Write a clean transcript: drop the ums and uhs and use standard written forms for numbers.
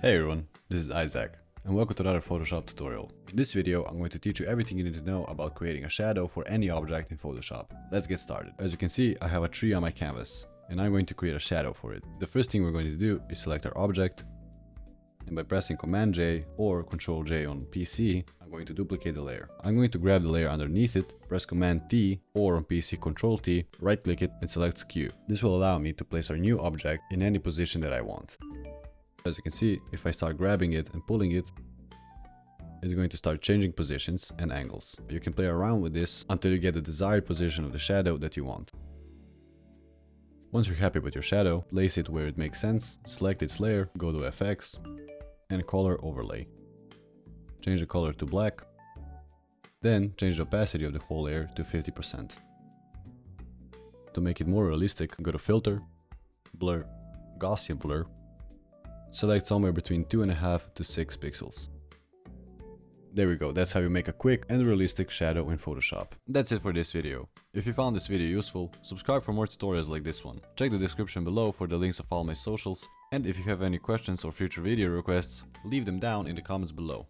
Hey everyone, this is Isaac, and welcome to another Photoshop tutorial. In this video, I'm going to teach you everything you need to know about creating a shadow for any object in Photoshop. Let's get started. As you can see, I have a tree on my canvas, and I'm going to create a shadow for it. The first thing we're going to do is select our object, and by pressing Command J or Control J on PC, I'm going to duplicate the layer. I'm going to grab the layer underneath it, press Command T, or on PC Control T, right click it and select Skew. This will allow me to place our new object in any position that I want. As you can see, if I start grabbing it and pulling it, it's going to start changing positions and angles. You can play around with this until you get the desired position of the shadow that you want. Once you're happy with your shadow, place it where it makes sense, select its layer, go to FX, and Color Overlay. Change the color to black, then change the opacity of the whole layer to 50%. To make it more realistic, go to Filter, Blur, Gaussian Blur, select somewhere between 2.5 to 6 pixels. There we go, that's how you make a quick and realistic shadow in Photoshop. That's it for this video. If you found this video useful, subscribe for more tutorials like this one. Check the description below for the links of all my socials, and if you have any questions or future video requests, leave them down in the comments below.